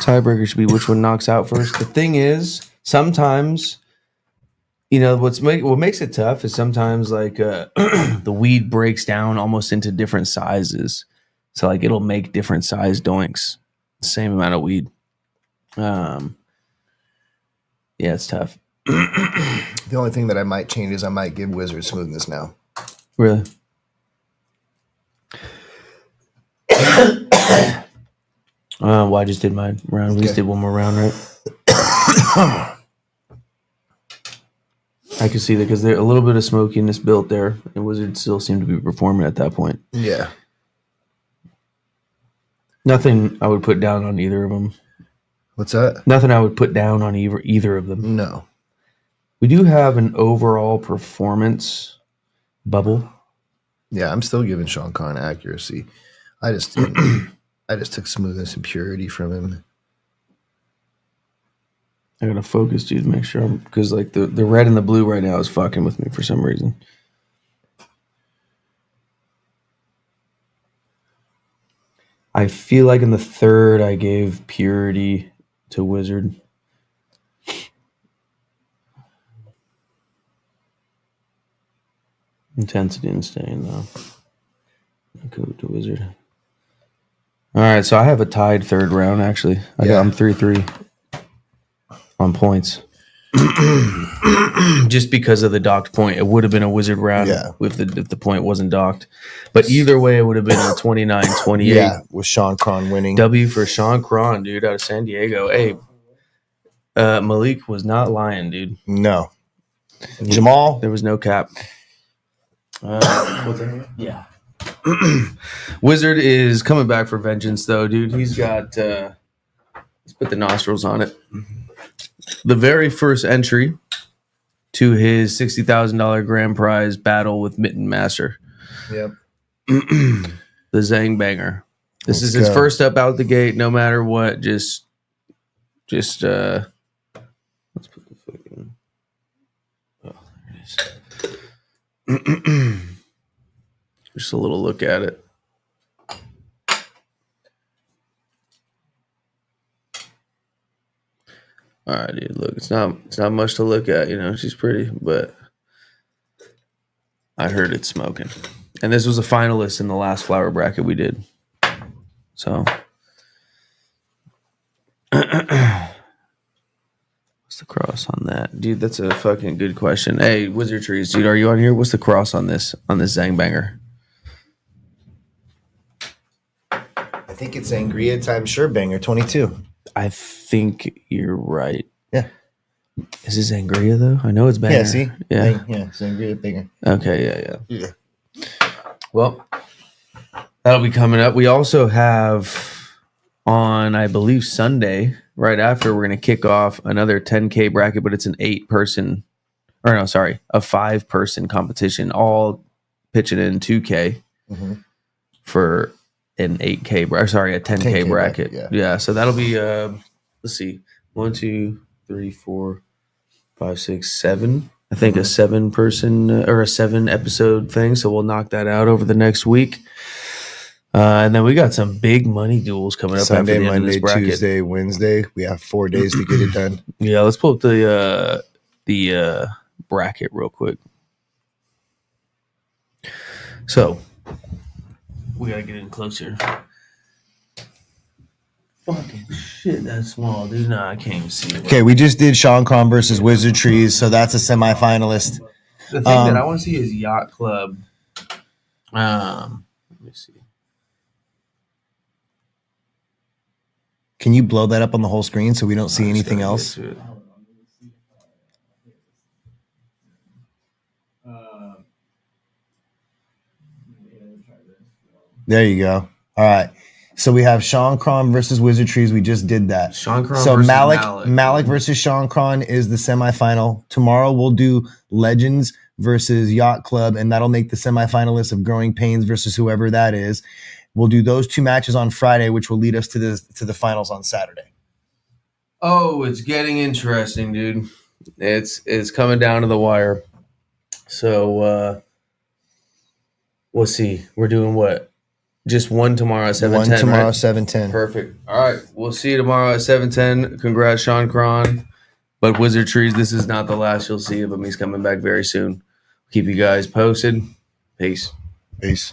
Tiebreaker should be which one knocks out first. The thing is, sometimes, what makes it tough is sometimes like the weed breaks down almost into different sizes. So like it'll make different size doinks, same amount of weed. Yeah, it's tough. The only thing that I might change is I might give Wizard smoothness now. Really? Well, I just did my round. We just did one more round, right? I can see that because there's a little bit of smokiness built there, and Wizard still seemed to be performing at that point. Yeah. Nothing I would put down on either of them. What's that? Nothing I would put down on either of them. No. We do have an overall performance bubble. Yeah, I'm still giving Shauncron accuracy. I just took smoothness and purity from him. I gotta focus, dude, to make sure because like the red and the blue right now is fucking with me for some reason. I feel like in the third, I gave Purity to Wizard. Intensity and Stain, though. Go to Wizard. All right, so I have a tied third round, actually. I'm 3-3 on points. Just because of the docked point. It would have been a Wizard round if the point wasn't docked. But either way, it would have been a 29-28. Yeah, with Shauncron winning. W for Shauncron, dude, out of San Diego. Hey, Malik was not lying, dude. No. Jamal? There was no cap. What's that? Yeah. Wizard is coming back for vengeance, though, dude. He's got let's put the nostrils on it. The very first entry to his $60,000 grand prize battle with Mitten Master. Yep. The Zang Banger. This is his first up out the gate, no matter what. Just let's put the fucking. Oh, there it is. Just a little look at it. All right, dude. Look, it's not much to look at. You know, she's pretty, but I heard it's smoking. And this was a finalist in the last flower bracket we did. So, what's the cross on that, dude? That's a fucking good question. Hey, Wizard Trees, dude, are you on here? What's the cross on this Zang Banger? I think it's Sangria times Sure Banger 22. I think you're right. Yeah. Is it Sangria though? I know it's banger. Yeah, see? Yeah. Sangria Banger. Okay, yeah. Well, that'll be coming up. We also have on, I believe, Sunday, right after, we're going to kick off another 10K bracket, but it's an 8-person, or no, sorry, a 5-person competition, all pitching in 2K for an 8K, a 10K bracket. Yeah, so that'll be, let's see, 1, 2, 3, 4, 5, 6, 7. I think a 7-person or a 7-episode thing. So we'll knock that out over the next week. And then we got some big money duels coming up. Sunday, after the end of Monday, this bracket. Tuesday, Wednesday. We have 4 days to get it done. Yeah, let's pull up the bracket real quick. So we gotta get in closer. Fucking shit, that's small, dude. Nah, I can't even see it. Okay, we just did Shauncron versus Wizard Trees, so that's a semifinalist. The thing that I want to see is Yacht Club. Let me see. Can you blow that up on the whole screen so we don't see anything else? There you go. All right. So we have Shauncron versus Wizard Trees. We just did that. Shauncron so versus Malik versus Shauncron is the semifinal. Tomorrow we'll do Legends versus Yacht Club, and that'll make the semifinalists of Growing Pains versus whoever that is. We'll do those 2 matches on Friday, which will lead us to the finals on Saturday. Oh, it's getting interesting, dude. It's coming down to the wire. So we'll see. We're doing what? Just one tomorrow at 7:10. One tomorrow, right? 7:10. Perfect. All right. We'll see you tomorrow at 7:10. Congrats, Shauncron. But Wizard Trees, this is not the last you'll see of him. He's coming back very soon. Keep you guys posted. Peace. Peace.